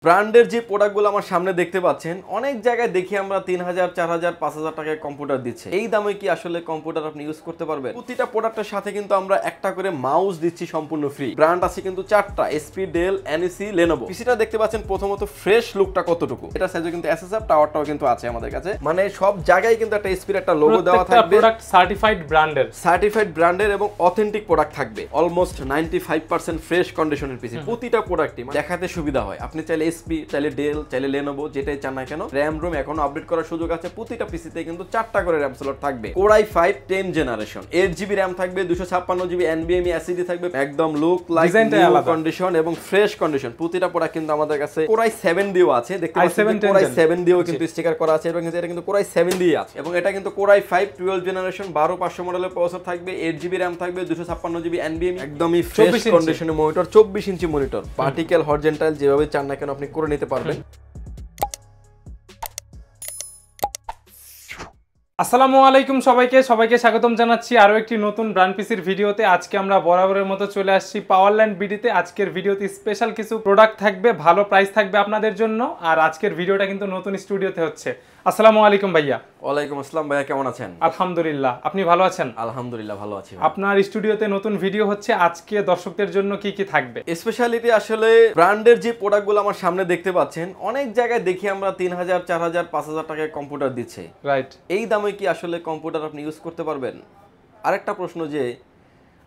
ব্র্যান্ডের যে প্রোডাক্টগুলো আমার সামনে দেখতে পাচ্ছেন, অনেক জায়গায় দেখি আমরা 3000, 4000, 5000 টাকায় কম্পিউটার দিচ্ছে। এই দামে কি আসলে কম্পিউটার আপনি ইউজ করতে পারবেন? প্রতিটা প্রোডাক্টের সাথে কিন্তু আমরা একটা করে মাউস দিচ্ছি সম্পূর্ণ ফ্রি। ব্র্যান্ড আছে কিন্তু 4টা, এসপি, ডেল, এনইসি, লেনোভো। পিসিটা দেখতে পাচ্ছেন প্রথমত ফ্রেশ লুকটা কতটুকু। এটা সাইজে কিন্তু এসএসআর টাওয়ারটাও কিন্তু আছে আমাদের কাছে। মানে সব জায়গায় কিন্তু একটা এসপির একটা লোগো দেওয়া থাকবে। প্রোডাক্ট সার্টিফাইড ব্র্যান্ডের এবং অথেন্টিক প্রোডাক্ট থাকবে। অলমোস্ট 95% ফ্রেশ কন্ডিশনের পিসি। প্রতিটা প্রোডাক্টই দেখাতে সুবিধা হয়। আপনি চাইলে এসপি, চাইলে ডেল, চাইলে লেনোভো, যেটাই চান না কেন, র‍্যাম রোম এখনো আপডেট করার সুযোগ আছে। প্রতিটা পিসিতে কিন্তু 4টা করে র‍্যাম স্লট থাকবে। Core i5 10 generation, 8GB RAM থাকবে, 256GB NVMe SSD থাকবে। একদম লুক লাইক নিউ কন্ডিশন এবং ফ্রেশ কন্ডিশন। প্রতিটা প্রোডাক্ট কিন্তু আমাদের কাছে Core i7 দিয়েও আছে। দেখতে পাচ্ছেন Core i7 দিয়েও কিন্তু স্টিকার করা আছে এবং এটা কিন্তু Core i7 দিয়ে আছে। এবং এটা কিন্তু Core i5 12 জেনারেশন, 12500 মডেলের প্রসেসর থাকবে, 8GB র‍্যাম থাকবে, 256GB NVMe, একদমই ফ্রেশ কন্ডিশনের monitor, 24 inch monitor, vertical horizontal যেভাবে চান না কেন আপনি করে নিতে পারবেন। আসসালামু আলাইকুম সবাইকে স্বাগতম জানাচ্ছি আরো একটি নতুন ব্র্যান্ড পিসির ভিডিওতে। আজকে আমরা বরাবরের মতো চলে আসছি পাওয়ারল্যান্ড বিডিতে। আজকের ভিডিওতে স্পেশাল কিছু প্রোডাক্ট থাকবে, ভালো প্রাইস থাকবে আপনাদের জন্য। আর আজকের ভিডিওটা কিন্তু নতুন স্টুডিওতে হচ্ছে। আসসালামু আলাইকুম ভাইয়া। ওয়ালাইকুম আসসালাম ভাইয়া, কেমন আছেন? আলহামদুলিল্লাহ, আপনি ভালো আছেন? আলহামদুলিল্লাহ ভালো আছি। আপনার স্টুডিওতে নতুন ভিডিও হচ্ছে, আজকে দর্শকদের জন্য কি কি থাকবে? স্পেশালিটি আসলে ব্র্যান্ডের যে প্রোডাক্টগুলো আমার সামনে দেখতে পাচ্ছেন, অনেক জায়গায় দেখি আমরা 3000, 4000, 5000 টাকায় কম্পিউটার দিচ্ছে। রাইট। এই দামে কি আসলে কম্পিউটার আপনি ইউজ করতে পারবেন? আরেকটা প্রশ্ন যে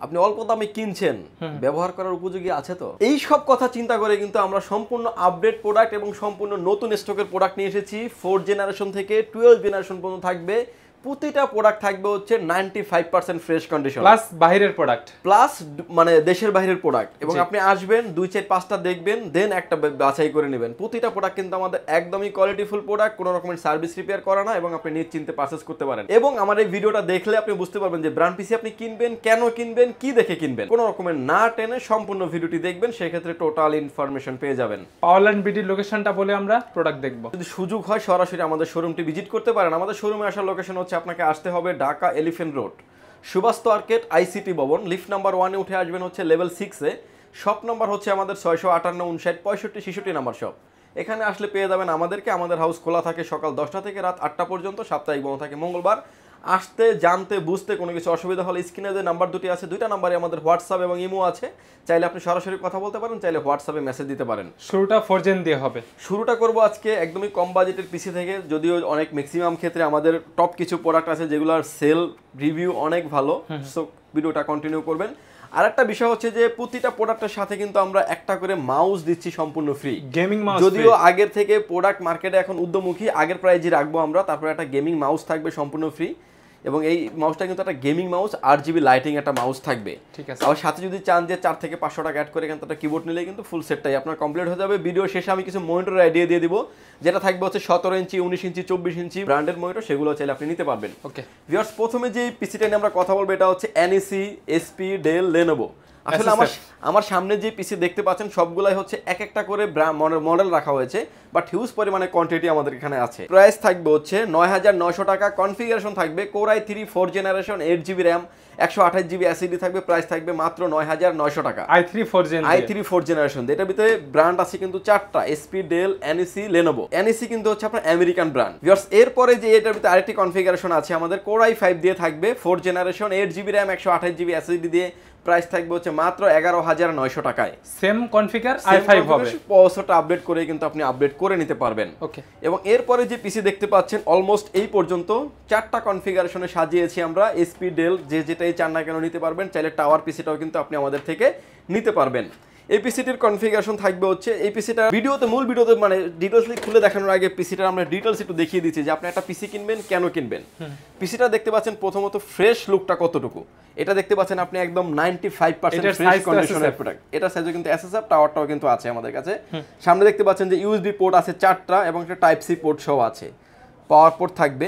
আপনি অল্প দামে কিনছেন, ব্যবহার করার উপযোগী আছে তো? এই সব কথা চিন্তা করে কিন্তু আমরা সম্পূর্ণ আপডেট প্রোডাক্ট এবং সম্পূর্ণ নতুন স্টকের প্রোডাক্ট নিয়ে এসেছি। 4 জেনারেশন থেকে 12 জেনারেশন পর্যন্ত থাকবে। প্রতিটা প্রোডাক্ট থাকবে হচ্ছে 95% ফ্রেশ কন্ডিশন, প্লাস বাইরের প্রোডাক্ট, প্লাস মানে দেশের বাইরের প্রোডাক্ট। এবং আপনি আসবেন 2, 4, 5টা দেখবেন, দেন একটা বাছাই করে নেবেন। প্রতিটা প্রোডাক্ট কিন্তু আমাদের একদমই কোয়ালিটিফুল প্রোডাক্ট, কোনো রকমের সার্ভিস রিপেয়ার করা না, এবং আপনি নিশ্চিন্তে পারচেজ করতে পারেন। এবং আমার এই ভিডিওটা দেখলে আপনি বুঝতে পারবেন যে ব্র্যান্ড পিসি আপনি কিনবেন, কেন কিনবেন, কি দেখে কিনবেন। কোনো রকমের না টেনে সম্পূর্ণ ভিডিওটি দেখবেন, সেক্ষেত্রে টোটাল ইনফরমেশন পেয়ে যাবেন। পাওয়ারল্যান্ড বিডির লোকেশনটা বলে আমরা প্রোডাক্ট দেখব। যদি সুযোগ হয় সরাসরি আমাদের শোরুমটি ভিজিট করতে পারেন। আমাদের শোরুমে আসার লোকেশন হচ্ছে, আপনাকে আসতে হবে Dhaka elephant road, Subastu arcade, ICT ভবন, লিফট নাম্বার 1-এ উঠে আসবেন হচ্ছে লেভেল 6-এ। শপ নাম্বার হচ্ছে আমাদের 658, 59, 65, 66 নাম্বার শপ। এখানে আসলে পেয়ে যাবেন আমাদেরকে। আমাদের হাউস খোলা থাকে সকাল 10টা থেকে রাত 8টা পর্যন্ত, সাপ্তাহিক বন্ধ থাকে মঙ্গলবার। আসতে জানতে বুঝতে কোনো কিছু অসুবিধা হলে স্ক্রিনে যে নাম্বার দুটি আছে, 2টা নাম্বারে আমাদের হোয়াটসঅ্যাপ এবং ইমো আছে। চাইলে আপনি সরাসরি কথা বলতে পারেন, চাইলে হোয়াটসঅ্যাপে মেসেজ দিতে পারেন। শুরুটা 4 জেন দিয়ে হবে। শুরুটা করব আজকে একদমই কম বাজেটের পিসি থেকে। যদিও অনেক ম্যাক্সিমাম ক্ষেত্রে আমাদের টপ কিছু প্রোডাক্ট আছে যেগুলোর সেল রিভিউ অনেক ভালো, সো ভিডিওটা কন্টিনিউ করবেন। আর একটা বিষয় হচ্ছে যে প্রতিটা প্রোডাক্টের সাথে কিন্তু আমরা একটা করে মাউস দিচ্ছি সম্পূর্ণ ফ্রি, গেমিং মাউস। যদিও আগের থেকে প্রোডাক্ট মার্কেটে এখন উদ্যমুখী, আগের প্রাইজে রাখবো আমরা। তারপরে একটা গেমিং মাউস থাকবে সম্পূর্ণ ফ্রি, এবং এই মাউসটা কিন্তু একটা গেমিং মাউস, 8GB লাইটিং একটা মাউস থাকবে। ঠিক আছে। আর সাথে যদি চান যে 4 থেকে 500 টাকা অ্যাড করে এখান থেকে কিবোর্ড নিলে কিন্তু ফুল সেটটাই আপনার কমপ্লিট হয়ে যাবে। ভিডিও শেষে আমি কিছু মনিটরের আইডিয়া দিয়ে দিব, যেটা থাকবে হচ্ছে 17 ইঞ্চি, 19 ইঞ্চি, 24 ইঞ্চি ব্র্যান্ডের মনিটর, সেগুলো চাইলে আপনি নিতে পারবেন। ওকে ভিউয়ার্স, প্রথমে যে পিসিটা নিয়ে আমরা কথা বলবো এটা হচ্ছে এনইসি, এসপি, ডেল, লেনোভো। আসলে আমার সামনে যে পিসি দেখতে পাচ্ছেন সবগুলাই হচ্ছে এক একটা করে মডেল রাখা হয়েছে, বাট হিউজ পরিমাণে কোয়ান্টিটি আমাদের এখানে আছে। প্রাইস থাকবে হচ্ছে 9900 টাকা। কনফিগারেশন থাকবে Core i3 4 generation, 8GB RAM, 128GB SSD থাকবে। প্রাইস থাকবে মাত্র 9900 টাকা। i3 4 generation. এটার ভিতরে ব্র্যান্ড আছে কিন্তু 4টা, HP, Dell, NEC, Lenovo. NEC কিন্তু হচ্ছে আপনার আমেরিকান ব্র্যান্ড। ভিউয়ার্স, এরপরে যে এটার ভিতরে আরেকটি কনফিগারেশন আছে আমাদের Core i5 দিয়ে থাকবে, 4 generation, 8GB RAM, 128GB SSD দিয়ে। প্রাইস থাকবে হচ্ছে মাত্র 11900 টাকায়। সেম কনফিগার i5 হবে, প্রসেসরটা আপডেট করে কিন্তু আপনি আপডেট করে নিতে পারবেন। ওকে। এবং এরপরে যে পিসি দেখতে পাচ্ছেন, অলমোস্ট এই পর্যন্ত 4টা কনফিগারেশনে সাজিয়েছি আমরা। এসপি, ডেল, যেটাই চান না কেন নিতে পারবেন। চাইলে টাওয়ার পিসিটাও কিন্তু আপনি আমাদের থেকে নিতে পারবেন। এই পিসিটির কনফিগারেশন থাকবে হচ্ছে, এই পিসিটা মূল ভিডিওতে মানে ডিটেইলসলি খুলে দেখানোর আগে পিসিটা আমরা ডিটেইলস একটু দেখিয়ে দিচ্ছি যে আপনি একটা পিসি কিনবেন, কেন কিনবেন। পিসিটা দেখতে পাচ্ছেন প্রথমত ফ্রেশ লুকটা কতটুকু। এটা দেখতে পাচ্ছেন আপনি একদম 95% ফ্রেশ কন্ডিশনের প্রোডাক্ট। এটা সাইজে কিন্তু এসএসআর টাওয়ারটাও কিন্তু আছে আমাদের কাছে। সামনে দেখতে পাচ্ছেন যে ইউএসবি পোর্ট আছে 4টা, এবং একটা টাইপ সি পোর্ট সহ আছে, পাওয়ার পোর্ট থাকবে।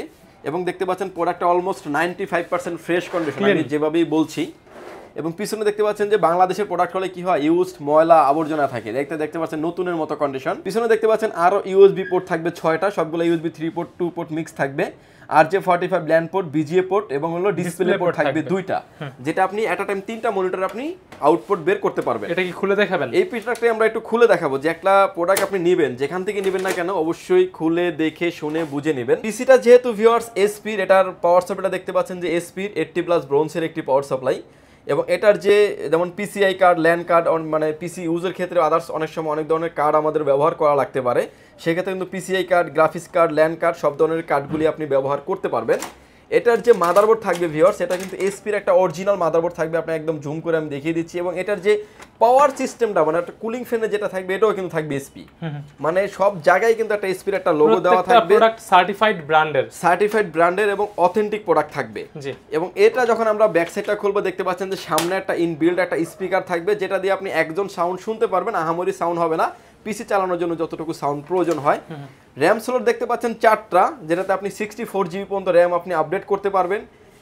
এবং দেখতে পাচ্ছেন প্রোডাক্টটা অলমোস্ট 95% ফ্রেশ কন্ডিশন, আমি যেভাবেই বলছি। এবং পিছনে দেখতে পাচ্ছেন যে বাংলাদেশের প্রোডাক্ট হলে কি হয়, ইউজড ময়লা আবর্জনা থাকে, দেখতে পাচ্ছেন নতুনের মতো কন্ডিশন। পিছনে দেখতে পাচ্ছেন আরো ইউএসবি পোর্ট থাকবে 6টা, সবগুলো ইউএসবি 3 পোর্ট 2 পোর্ট মিক্স থাকবে। RJ45 land port, VGA port এবং হলো ডিসপ্লে পোর্ট থাকবে 2টা, যেটা আপনি এট আ টাইম 3টা মনিটর আপনি আউটপুট বের করতে পারবেন। এটা কি খুলে দেখাবেন? এই প্রোডাক্টটা আমরা একটু খুলে দেখাবো যে একটা প্রোডাক্ট আপনি নেবেন, যেখান থেকে নেবেন না কেন অবশ্যই খুলে দেখে শুনে বুঝে নেবেন। পিসিটা যেহেতু ভিউয়ার্স এসপির, এটার পাওয়ার সাপ্লাইটা দেখতে পাচ্ছেন যে এসপির 80+ ব্রোঞ্জের একটি পাওয়ার সাপ্লাই, এবং এটার যে যেমন পিসিআই কার্ড, ল্যান্ড কার্ড, মানে পিসি ইউজের ক্ষেত্রে আদার্স অনেক সময় অনেক ধরনের কার্ড আমাদের ব্যবহার করা লাগতে পারে, সেক্ষেত্রে কিন্তু PCI card, graphics card, land card সব ধরনের কার্ডগুলি আপনি ব্যবহার করতে পারবেন। এটার যে মাদারবোর্ড থাকবে ভিউয়ার্স, এটা কিন্তু এসপির একটা অরিজিনাল মাদারবোর্ড থাকবে, আপনি একদম জুম করে আমি দেখিয়ে দিচ্ছি। এবং এটার যে পাওয়ার সিস্টেমটা মানে একটা কুলিং ফ্যানে যেটা থাকবে, এটাও কিন্তু থাকবে এসপি, মানে সব জায়গায় কিন্তু একটা এসপির একটা লোগো দেওয়া থাকবে, প্রোডাক্ট সার্টিফাইড ব্র্যান্ডের এবং অথেন্টিক প্রোডাক্ট থাকবে। এবং এটা যখন আমরা ব্যাক সাইডটা খুলবো দেখতে পাচ্ছেন যে সামনে একটা ইনবিল্ড একটা স্পিকার থাকবে, যেটা দিয়ে আপনি একজন সাউন্ড শুনতে পারবেন, আহামরি সাউন্ড হবে না, পিসি চালানোর জন্য যতটুকু সাউন্ড প্রয়োজন হয়। র্যাম স্লট দেখতে পাচ্ছেন 4টা, যেটাতে আপনি 64 জিবি পর্যন্ত র্যাম আপনি আপডেট করতে পারবেন।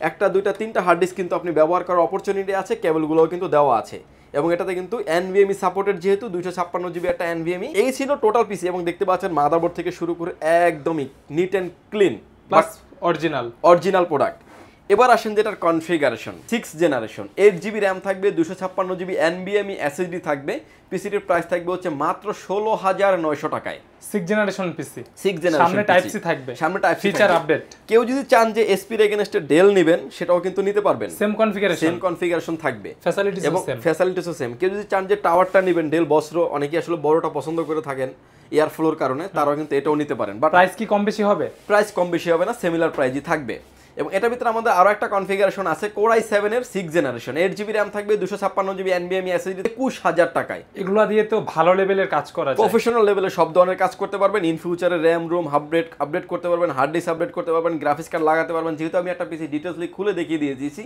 1টা 2টা 3টা হার্ড ডিস্ক কিন্তু আপনি ব্যবহার করার অপরচুনিটি আছে, কেবলগুলোও কিন্তু দেওয়া আছে। এবং এটাতে কিন্তু এনভিএমই সাপোর্টেড, যেহেতু 256 জিবি একটা এনভিএমই। এই ছিল টোটাল পিসি, এবং দেখতে পাচ্ছেন মাদারবোর্ড থেকে শুরু করে একদমই neat and clean plus original product. এবার আসেন যেটার কনফিগারেশন, 6 জেনারেশন, 8 জিবি র্যাম থাকবে, 256 জিবি এনভিএমই এসএসডি থাকবে। পিসিটির প্রাইস থাকবে হচ্ছে মাত্র 16,900 টাকায়। 6 জেনারেশন পিসি, 6 জেনারেশন, সামনে টাইপ সি থাকবে, সামনে টাইপ সি ফিচার আপডেট। কেউ যদি চান যে এসপি এর এগেইনস্টে ডেল নেবেন, সেটাও কিন্তু নিতে পারবেন, সেম কনফিগারেশন থাকবে, ফ্যাসিলিটিসও সেম। কেউ যদি চান যে টাওয়ারটা নেবেন ডেল বসরো, অনেকে আসলে বড়টা পছন্দ করে থাকেন এয়ার ফ্লোর কারণে, তারাও কিন্তু এটাও নিতে পারেন। বাট প্রাইস কি কম বেশি হবে? প্রাইস কম বেশি হবে না, সিমিলার প্রাইসই থাকবে। এবং এটার ভিতরে আমাদের আরো একটা কনফিগারেশন আছে, Core i7 এর 6 জেনারেশন, 8 জিবি র্যাম থাকবে, 256 জিবি এনভিএমই এসএসডি, 21,000 টাকায়। এগুলো দিয়ে তো ভালো লেভেলের কাজ করা যায়, প্রফেশনাল লেভেলে সব ধরনের কাজ করতে পারবেন। ইন ফিউচারে র্যাম রোম আপডেট করতে পারবেন, হার্ড ডিস্ক আপডেট করতে পারবেন, গ্রাফিক্স কার্ড লাগাতে পারবেন। যেহেতু আমি একটা পিসি ডিটেইলসলি খুলে দেখিয়ে দিয়েছি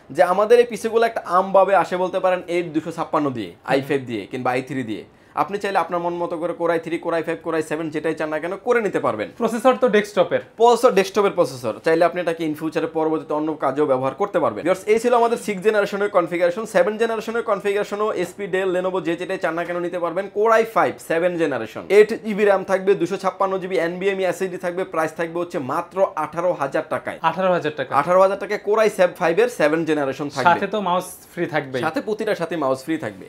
যে আমাদের এই পিসিগুলো একটা আমভাবে আসে বলতে পারেন 8256 দিয়ে, i5 দিয়ে কিংবা i3 দিয়ে। আপনি চাইলে আপনার মন মতো করে Core i3, Core i5, Core i7 যেটাই চান না কেন করে নিতে পারবেন। প্রসেসর তো ডেস্কটপের প্রসেসর, চাইলে আপনি এটাকে ইন ফিউচারে পরবর্তীতে অন্য কাজেও ব্যবহার করতে পারবেন। এই ছিল আমাদের 6 জেনারেশনের কনফিগারেশন। 7 জেনারেশনের কনফিগারেশনও এসপি, ডেল, লেনোভো যেটাই চান না কেন নিতে পারবেন। Core i5 7 generation, 8 GB RAM থাকবে, 256 জিবি এনভিএমই এসএসডি থাকবে। প্রাইস থাকবে হচ্ছে মাত্র 18,000 টাকায়। 18,000 টাকায় Core i5 এর 7 জেনারেশন থাকবে, সাথে তো মাউস ফ্রি থাকবে, সাথে প্রতিটার সাথে মাউস ফ্রি থাকবে।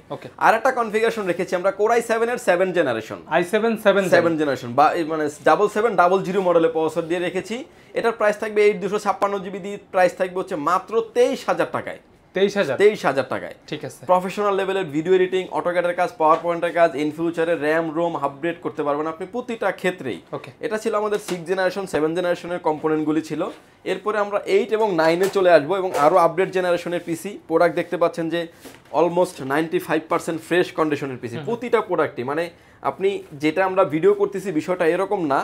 আর একটা কনফিগারেশন রেখেছি আমরা Core i7 এর 7 জেনারেশন, i7 জেনারেশন বা মানে 7700 মডেলের প্রসেসর দিয়ে রেখেছি। এটার প্রাইস থাকবে 8256 জিবি দিয়ে, প্রাইস থাকবে হচ্ছে মাত্র 23,000 টাকায়। 23,000 টাকায়, ঠিক আছে। প্রফেশনাল লেভেলের ভিডিও এডিটিং, অটোক্যাডের কাজ, পাওয়ার পয়েন্টের কাজ, ইন ফিউচারে র্যাম রোম আপডেট করতে পারবেন আপনি প্রতিটা ক্ষেত্রেই। এটা ছিল আমাদের 6 জেনারেশন 7 জেনারেশনের কম্পোনেন্টগুলি ছিল। এরপরে আমরা 8 এবং 9 এ চলে আসবো, এবং আরো আপডেট জেনারেশনের পিসি প্রোডাক্ট দেখতে পাচ্ছেন যে অলমোস্ট 95% ফ্রেশ কন্ডিশনের পিসি, প্রতিটা প্রোডাক্টই। মানে আপনি যেটা আমরা ভিডিও করতেছি বিষয়টা এরকম না,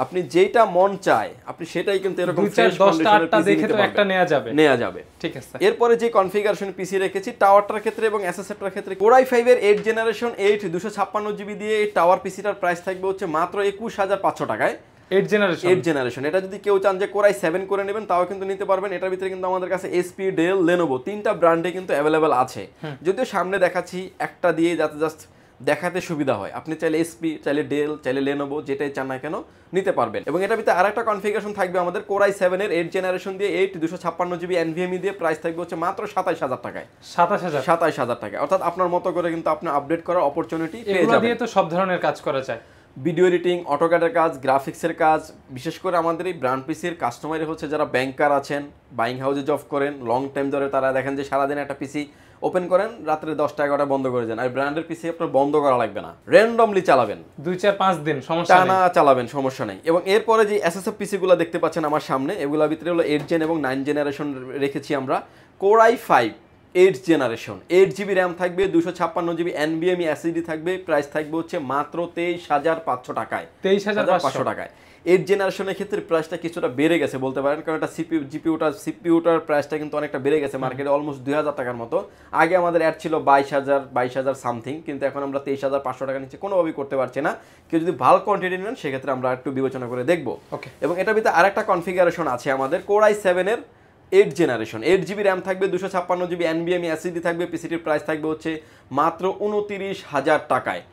আপনি যেটা মন চায় আপনি সেটাই কিন্তু এরকম ফ্রেশ কন্ডিশনের পিসি নিতে পারবেন, একটা নেওয়া যাবে। ঠিক আছে। এরপরে যে কনফিগারেশন পিসি রেখেছি টাওয়ারটার ক্ষেত্রে এবং এসএসএফটার ক্ষেত্রে, Core i5 এর 8 জেনারেশন 8 256 জিবি দিয়ে এই টাওয়ার পিসিটার প্রাইস থাকবে হচ্ছে মাত্র 21,500 টাকায়। 8 জেনারেশন। এটা যদি কেউ চান যে Core i7 করে নেবেন তাও কিন্তু নিতে পারবেন। এটার ভিতরে কিন্তু আমাদের কাছে এসপি, ডেল, লেনোভো 3টা ব্র্যান্ডে কিন্তু অ্যাভেলেবেল আছে। যদিও সামনে দেখাচ্ছি একটা দিয়ে, যাতে জাস্ট দেখাতে সুবিধা হয়। আপনি চাইলে এসপি, চাইলে ডেল, চাইলে লেনোভো যেটাই চান না কেন নিতে পারবেন। এবং এটার ভিতরে আরেকটা কনফিগারেশন থাকবে আমাদের Core i7 এর 8 জেনারেশন দিয়ে 8 256 জিবি এনভিএমই দিয়ে, প্রাইস থাকবে হচ্ছে মাত্র 27,000 টাকায়। 27,000 টাকায়, অর্থাৎ আপনার মতো করে কিন্তু আপনি আপডেট করার অপরচুনিটি পেয়ে যাবেন। এগুলো দিয়ে তো সব ধরনের কাজ করা যায়, ভিডিও এডিটিং, অটোক্যাডের কাজ, গ্রাফিক্সের কাজ। বিশেষ করে আমাদের এই ব্র্যান্ড পিসির কাস্টমারই হচ্ছে যারা ব্যাংকার আছেন, বাইং হাউসে জব করেন লং টাইম ধরে, তারা দেখেন যে সারাদিন একটা পিসি ওপেন করেন, রাত্রে 10টা 11টা বন্ধ করে দেন। আর ব্র্যান্ডের পিসি আপনার বন্ধ করা লাগবে না, র্যান্ডমলি চালাবেন, 2-4-5 দিন সমস্যা নেই, টানা চালাবেন, সমস্যা নেই। এবং এরপরে যে এসএসএফ পিসিগুলো দেখতে পাচ্ছেন আমার সামনে, এগুলোর ভিতরে হলো 8 জেন এবং 9 জেনারেশন রেখেছি আমরা। Core i5 8 generation, 8 GB RAM থাকবে, 256 জিবি এনভিএমই এসএসডি থাকবে। প্রাইস থাকবে হচ্ছে মাত্র 23,500 টাকায়। 23,500 টাকায়। 8 জেনারেশনের ক্ষেত্রে প্রাইসটা কিছুটা বেড়ে গেছে বলতে পারেন, কারণ এটা সিপিইউটার প্রাইসটা কিন্তু অনেকটা বেড়ে গেছে মার্কেটে, অলমোস্ট 2,000 টাকার মতো। আগে আমাদের অ্যাড ছিল 22,000 সামথিং, কিন্তু এখন আমরা 23,500 টাকা নিচে কোনোভাবেই করতে পারছি না। কেউ যদি ভালো কোয়ান্টিটি নেন সেক্ষেত্রে আমরা একটু বিবেচনা করে দেখবো। এবং এটার ভিতরে আরেকটা কনফিগারেশন আছে আমাদের Core i7 এর 8 জেনারেশন 8GB র্যাম থাকবে 256GB NVMe SSD থাকবে পিসিটির প্রাইস থাকবে হচ্ছে মাত্র 29,000 টাকায়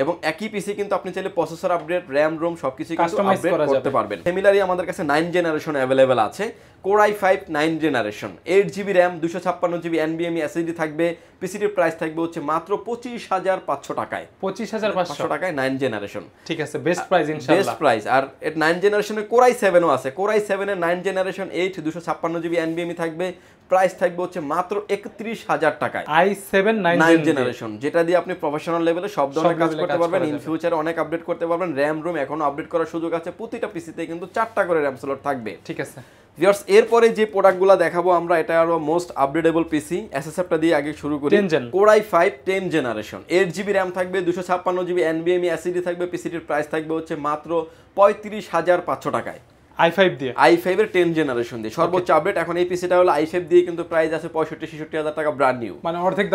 এবং একই পিসি কিন্তু আপনি চাইলে প্রসেসর আপডেট র্যাম রোম সবকিছু কিন্তু আপডেট করতে পারবেন সিমিলারলি আমাদের কাছে 9 জেনারেশন अवेलेबल আছে Core i5 9 generation 8GB RAM 256GB NVMe SSD থাকবে পিসিটির প্রাইস থাকবে হচ্ছে মাত্র 25,500 টাকায় 25,500 টাকায় 9 জেনারেশন ঠিক আছে বেস্ট প্রাইস ইনশাআল্লাহ বেস্ট প্রাইস আর 9 জেনারেশনের Core i7 ও আছে Core i7 এর 9 জেনারেশন 8 256GB NVMe থাকবে প্রাইস থাকবে হচ্ছে মাত্র 31,000 টাকায় i7 9 জেনারেশন যেটা দিয়ে আপনি প্রফেশনাল লেভেলে সব ধরনের কাজ করতে পারবেন ইন ফিউচারে অনেক আপডেট করতে পারবেন র‍্যাম রোম এখনো আপডেট করার সুযোগ আছে প্রতিটা পিসিতে কিন্তু 4টা করে র‍্যাম স্লট থাকবে ঠিক আছে ভিউয়ার্স এরপরে যে প্রোডাক্টগুলো দেখাবো আমরা এটা আরো মোস্ট আপডেটেবল পিসি এসএসএফটা দিয়ে আগে শুরু করি Core i5 10 generation 8GB RAM থাকবে 256GB NVMe SSD থাকবে পিসিটির প্রাইস থাকবে হচ্ছে মাত্র 35,500 টাকায় i5 দিয়ে i5 এর 10 জেনারেশন দিয়ে সর্বোচ্চ আপডেট এখন এই পিসিটা হলো i5 দিয়ে কিন্তু প্রাইস আছে 65-66,000 টাকা ব্র্যান্ড নিউ মানে অর্ধেক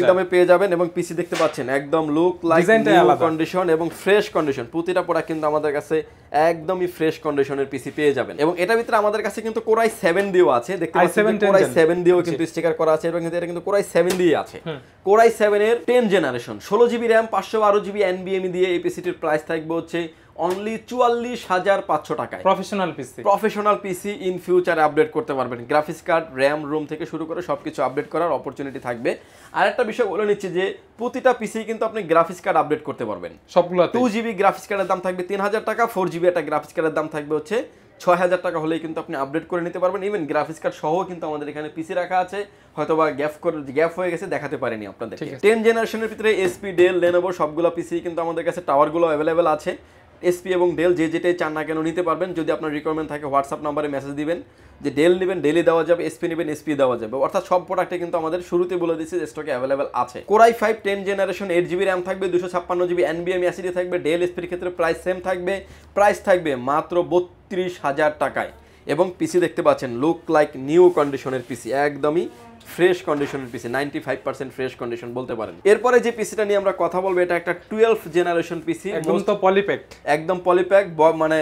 দামে পেয়ে যাবেন এবং পিসি দেখতে পাচ্ছেন একদম লুক লাইক নিউ কন্ডিশন এবং ফ্রেশ কন্ডিশন প্রতিটা প্রোডাক্ট কিন্তু আমাদের কাছে একদমই ফ্রেশ কন্ডিশনের পিসি পেয়ে যাবেন এবং এটার ভিতরে আমাদের কাছে কিন্তু Core i7 দিয়েও আছে দেখতে পাচ্ছেন Core i7 দিয়েও কিন্তু স্টিকার করা আছে এবং এটা কিন্তু Core i7 দিয়ে আছে Core i7 এর 10 generation 16GB RAM 512GB NVMe দিয়ে এই পিসিটির প্রাইস থাকবে হচ্ছে অনলি 44,500 টাকায় প্রফেশনাল পিসি ইন ফিউচারে আপডেট করতে পারবেন গ্রাফিক্স কার্ড র‍্যাম রোম থেকে শুরু করে সবকিছু আপডেট করার অপরচুনিটি থাকবে আর একটা বিষয় বলে নিচ্ছি যে প্রতিটা পিসি কিন্তু আপনি গ্রাফিক্স কার্ড আপডেট করতে পারবেন সবগুলোতে 2GB গ্রাফিক্স কার্ডের দাম থাকবে 3,000 টাকা 4GB একটা গ্রাফিক্স কার্ডের দাম থাকবে হচ্ছে 6,000 টাকা হলেই কিন্তু আপনি আপডেট করে নিতে পারবেন ইভেন গ্রাফিক্স কার্ড সহ কিন্তু আমাদের এখানে পিসি রাখা আছে হয়তোবা গ্যাপ হয়ে গেছে দেখাতে পারিনি আপনাদের 10 জেনারেশনের ভিতরে HP ডেল Lenovo সবগুলো পিসি কিন্তু আমাদের কাছে টাওয়ারগুলো अवेलेबल আছে SP এবং ডেল যেটাই চান না কেন নিতে পারবেন যদি আপনার রিকোয়ারমেন্ট থাকে হোয়াটসঅ্যাপ নম্বরে মেসেজ দিবেন যে ডেল নেবেন ডেলি দেওয়া যাবে SP নেবেন SP দেওয়া যাবে অর্থাৎ সব প্রোডাক্টে কিন্তু আমাদের শুরুতে বলে দিয়েছি যে স্টকে अवेलेबल আছে Core i5 10 generation 8GB RAM থাকবে 256GB NVMe SSD থাকবে ডেল SP এর ক্ষেত্রে প্রাইস থাকবে মাত্র 32,000 টাকায় এবং পিসি দেখতে পাচ্ছেন লুক লাইক নিউ কন্ডিশনের পিসি একদমই ফ্রেশ কন্ডিশনের পিসি 95% ফ্রেশ কন্ডিশন বলতে পারেন এরপরে যে পিসিটা নিয়ে আমরা কথা বলবো এটা একটা 12 জেনারেশন পিসি একদম পলিপ্যাক মানে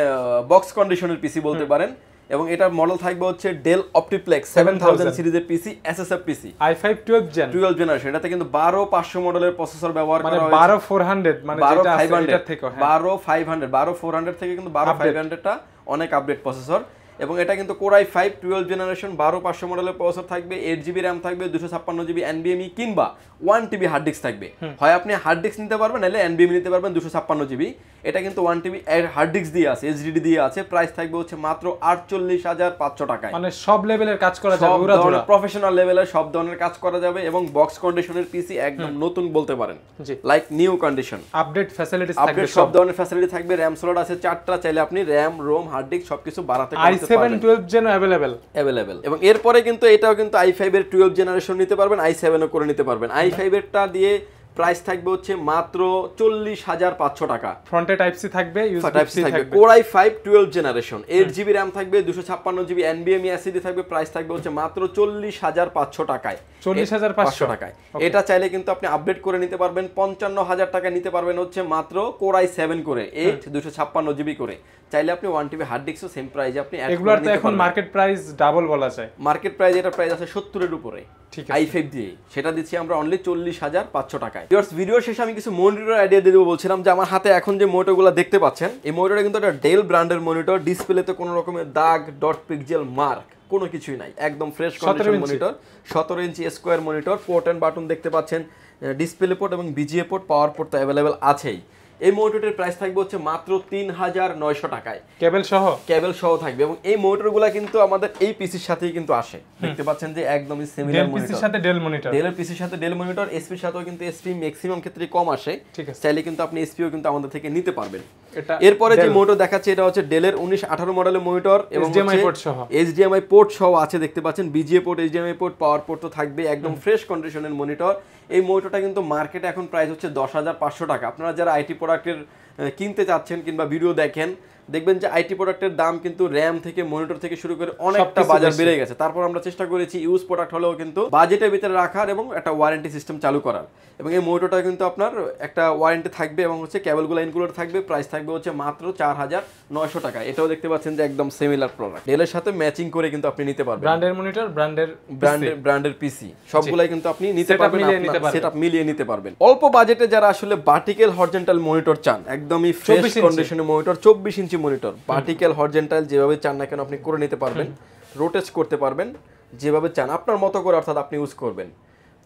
বক্স কন্ডিশনের পিসি বলতে পারেন এবং এটার মডেল থাকবে হচ্ছে ডেল অপটিপ্লেক্স 7000 সিরিজের পিসি এসএসএফ পিসি i5 12 জেনারেশন এটাতে কিন্তু 12500 মডেলের প্রসেসর ব্যবহার করা হয়েছে 12400 মানে যেটা আছে এটা থেকে 12500 থেকে কিন্তু 12500 টা অনেক আপডেট প্রসেসর এবং এটা কিন্তু Core i5 12 জেনারেশন 12500 মডেলের প্রসেসর থাকবে 8GB র‍্যাম থাকবে 256GB NVMe কিংবা 1TB হার্ড ডিস্ক থাকবে হয় আপনি হার্ড ডিস্ক নিতে পারবেন নালে NVMe নিতে পারবেন 256GB এটা কিন্তু 1TB হার্ড ডিস্ক দিয়ে আছে HDD দিয়ে আছে প্রাইস থাকবে হচ্ছে মাত্র 48,500 টাকায় মানে সব লেভেলের কাজ করা যাবে পুরো প্রফেশনাল লেভেলে সব ধরনের কাজ করা যাবে এবং বক্স কন্ডিশনের পিসি একদম নতুন বলতে পারেন like new condition update facilities থাকবে সব ধরনের ফ্যাসিলিটি থাকবে র‍্যাম স্লট আছে 4টা চাইলে আপনি র‍্যাম রোম হার্ড ডিস্ক সবকিছু বাড়াতে পারবেন i7 12 জেন अवेलेबल এবং এরপরে কিন্তু এটাও কিন্তু i5 এর 12 জেনারেশন নিতে পারবেন i7 ও করে নিতে পারবেন i5 এরটা দিয়ে প্রাইস থাকবে হচ্ছে মাত্র 40,500 টাকা ফ্রন্টে টাইপ সি থাকবে ইউএসবি থাকবে Core i5 12 generation 8GB RAM থাকবে 256GB NVMe SSD থাকবে প্রাইস থাকবে হচ্ছে মাত্র 40,500 টাকায় 40,500 টাকায় এটা চাইলে কিন্তু আপনি আপডেট করে নিতে পারবেন 55,000 টাকা নিতে পারবেন হচ্ছে মাত্র Core i7 করে 8 256GB করে চাইলে আপনি 1TB হার্ড ডিস্কও সেম প্রাইসে আপনি অ্যাড করে নিতে পারবেন এগুলোর তো এখন মার্কেট প্রাইস ডাবল বলা যায় মার্কেট প্রাইস এটা প্রাইস আছে 70 এর উপরে ঠিক আছে i5 দিয়ে সেটা দিচ্ছি আমরা অনলি 40,500 টাকায় ভিউয়ার্স ভিডিও শেষে আমি কিছু মনিটর আইডিয়া দিয়ে দেব বলছিলাম যে আমার হাতে এখন যে মনিটরগুলো দেখতে পাচ্ছেন এই মনিটরটা কিন্তু একটা ডেল ব্র্যান্ডের মনিটর ডিসপ্লেতে কোনো রকমের দাগ ডট পিক্সেল মার্ক কোনো কিছুই নাই একদম fresh condition monitor 17 inch square monitor port and button দেখতে পাচ্ছেন ডিসপ্লে পোর্ট এবং বিজিএ পোর্ট পাওয়ার পোর্ট তো अवेलेबल আছেই এই মনিটরের প্রাইস থাকবে হচ্ছে মাত্র 3,900 টাকায় কেবল সহ থাকবে এবং এই মনিটরগুলো কিন্তু আমাদের এই পিসির সাথেই কিন্তু আসে দেখতে পাচ্ছেন যে একদমই সিমিলার মনিটর পিসির সাথে ডেল মনিটর ডেলের পিসির সাথে ডেল মনিটর এসপির সাথেও কিন্তু এসপি ম্যাক্সিমাম ক্ষেত্রে কম আসে চাইলে কিন্তু আপনি এসপিও কিন্তু আমাদের থেকে নিতে পারবেন এরপরে যে মনিটর দেখাচ্ছে এটা হচ্ছে ডেলের 1918 মডেলের মনিটর এবং HDMI পোর্ট সহ আছে দেখতে পাচ্ছেন VGA port HDMI port power port তো থাকবে একদম ফ্রেশ কন্ডিশনের মনিটর এই মনিটরটা কিন্তু মার্কেটে এখন প্রাইস হচ্ছে 10,500 টাকা আপনারা যারা আইটি প্রোডাক্টের কিনতে চাচ্ছেন কিংবা ভিডিও দেখেন দেখবেন যে আইটি প্রোডাক্টের দাম কিন্তু র্যাম থেকে মনিটর থেকে শুরু করে অনেকটা সবকিছু বাজার বেশি। বেড়ে গেছে। তারপর আমরা চেষ্টা করেছি ইউজ প্রোডাক্ট হলেও কিন্তু বাজেটের ভিতরে রাখার এবং একটা ওয়ারেন্টি সিস্টেম চালু করার। এবং এই মনিটরটা কিন্তু আপনার একটা ওয়ারেন্টি থাকবে এবং হচ্ছে কেবলগুলো ইনক্লুড থাকবে। প্রাইস থাকবে হচ্ছে মাত্র 4900 টাকা। এটাও দেখতে পাচ্ছেন যে একদম সিমিলার প্রোডাক্ট, ডেলের সাথে ম্যাচিং করে কিন্তু আপনি নিতে পারবেন। ব্র্যান্ডের মনিটর, ব্র্যান্ডের পিসি সবগুলাই কিন্তু আপনি নিতে Setup পারবেন, মিলিয়ে নিতে পারবেন। সেটআপ মিলিয়ে নিতে পারবেন। অল্প বাজেটে যারা আসলে ভার্টিক্যাল হরিজন্টাল মনিটর চান, একদমই ফ্রেশ 24 ইঞ্চি। কন্ডিশনের monitor, 24 inch monitor, vertical horizontal যেভাবে চান না কেন আপনি করে নিতে পারবেন, রোটেট করতে পারবেন যেভাবে চান আপনার মতো করে, অর্থাৎ আপনি ইউজ করবেন।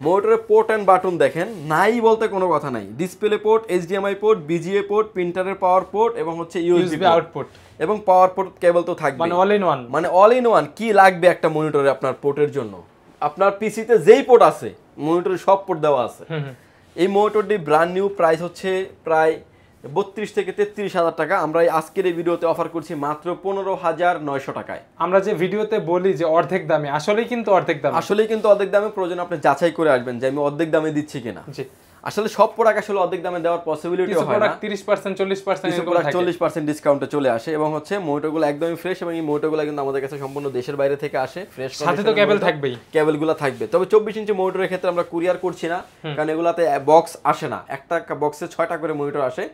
মনিটরের পোর্ট অ্যান্ড বাটন দেখেন, নাই বলতে কোনো কথা নাই। Display port, HDMI port, VGA port, প্রিন্টারের পাওয়ার পোর্ট এবং হচ্ছে ইউএসবি আউটপুট এবং পাওয়ার পোর্ট কেবল তো থাকবে, মানে অল ইন ওয়ান। মানে অল ইন ওয়ান। কি লাগবে একটা মনিটরে আপনার পোর্টের জন্য? আপনার পিসিতে যেই পোর্ট আছে মনিটরে সব পোর্ট দেওয়া আছে। এই মনিটরটি ব্র্যান্ড নিউ, প্রাইস হচ্ছে প্রায় 32 থেকে 33 হাজার টাকা। আমরা আজকের এই ভিডিওতে অফার করছি মাত্র 15,900 টাকায়। আমরা যে ভিডিওতে বলি যে অর্ধেক দামে, আসলেই কিন্তু অর্ধেক দামে। আসলেই কিন্তু অর্ধেক দামে। প্রয়োজন আপনি যাচাই করে আসবেন যে আমি অর্ধেক দামে দিচ্ছি কিনা। জি, আসলে সব প্রোডাক্ট আসলে অর্ধেক দামে দেওয়ার পসিবিলিটি কিছু হয় না। প্রোডাক্ট 30% 40% কিছু এরকম প্রোডাক্ট থাকে। 40% ডিসকাউন্টে চলে আসে এবং হচ্ছে মনিটরগুলো একদমই ফ্রেশ এবং এই মনিটরগুলো কিন্তু আমাদের কাছে সম্পূর্ণ দেশের বাইরে থেকে আসে। ফ্রেশ সাথে তো কেবল থাকবেই। কেবলগুলো থাকবে। তবে 24 ইঞ্চি মনিটরের ক্ষেত্রে আমরা কুরিয়ার করছি না, কারণ এগুলাতে বক্স আসে না। একটা বক্সে 6টা করে মনিটর আসে।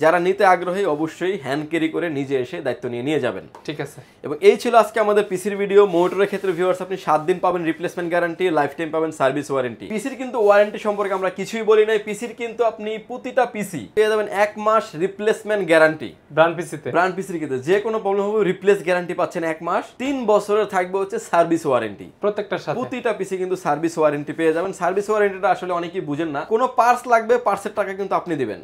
যারা নিতে আগ্রহী অবশ্যই হ্যান্ড ক্যারি করে নিজে এসে দায়িত্ব নিয়ে যাবেন। ঠিক আছে। এবং এই ছিল আজকে আমাদের পিসির ভিডিও। মনিটরের ক্ষেত্রে ভিউয়ার্স আপনি 7 দিন পাবেন রিপ্লেসমেন্ট গ্যারান্টি, লাইফ টাইম পাবেন সার্ভিস ওয়ারেন্টি। পিসির কিন্তু ওয়ারেন্টি সম্পর্কে আমরা কিছুই বলি নাই। পিসির কিন্তু আপনি প্রতিটা পিসি পেয়ে যাবেন 1 মাস রিপ্লেসমেন্ট গ্যারান্টি। ব্র্যান্ড পিসিতে, ব্র্যান্ড পিসির ক্ষেত্রে যে কোনো প্রবলেম হবে রিপ্লেস গ্যারান্টি পাচ্ছেন 1 মাস। 3 বছরের থাকবে হচ্ছে সার্ভিস ওয়ারেন্টি। প্রত্যেকটার সাথে প্রতিটা পিসি কিন্তু সার্ভিস ওয়ারেন্টি পেয়ে যাবেন। সার্ভিস ওয়ারেন্টিটা আসলে অনেকেই বুঝেন না। কোনো পার্টস লাগবে, পার্টসের টাকা কিন্তু আপনি দিবেন,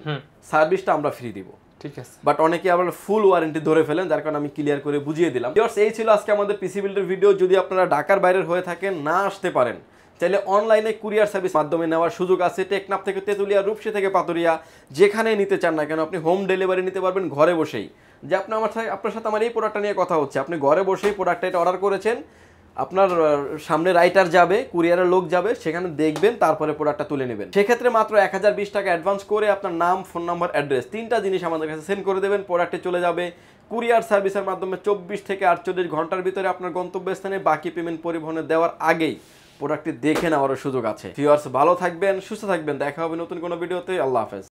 সার্ভিসটা আমরা ফ্রি দিব। ঠিক আছে। বাট অনেকে আবার ফুল ওয়ারেন্টি ধরে ফেলেন, যার কারণে আমি ক্লিয়ার করে বুঝিয়ে দিলাম। এই ছিল আজকে আমাদের পিসি বিল্ডের ভিডিও। যদি আপনারা ঢাকার বাইরের হয়ে থাকেন, না আসতে পারেন, চাইলে অনলাইনে কুরিয়ার সার্ভিস মাধ্যমে নেওয়ার সুযোগ আছে। টেকনাফ থেকে তেতুলিয়া, রূপসী থেকে পাতুরিয়া, যেখানে নিতে চান না কেন আপনি হোম ডেলিভারি নিতে পারবেন ঘরে বসেই। যে আপনার সাথে আমার এই প্রোডাক্টটা নিয়ে কথা হচ্ছে, আপনি ঘরে বসেই প্রোডাক্টটা এটা অর্ডার করেছেন, আপনার সামনে রাইটার যাবে, কুরিয়ারের লোক যাবে, সেখানে দেখবেন, তারপরে প্রোডাক্টটা তুলে নেবেন। সেক্ষেত্রে মাত্র 1020 টাকা অ্যাডভান্স করে আপনার নাম, ফোন নাম্বার, অ্যাড্রেস 3টা জিনিস আমাদের কাছে সেন্ড করে দেবেন। প্রোডাক্টে চলে যাবে কুরিয়ার সার্ভিসের মাধ্যমে 24 থেকে 48 ঘন্টার ভিতরে আপনার গন্তব্যস্থানে। বাকি পেমেন্ট পরিবহনে দেওয়ার আগেই প্রোডাক্টটি দেখে নেওয়ার সুযোগ আছে। ভিউয়ার্স ভালো থাকবেন, সুস্থ থাকবেন। দেখা হবে নতুন কোনো ভিডিওতে। আল্লাহ হাফেজ।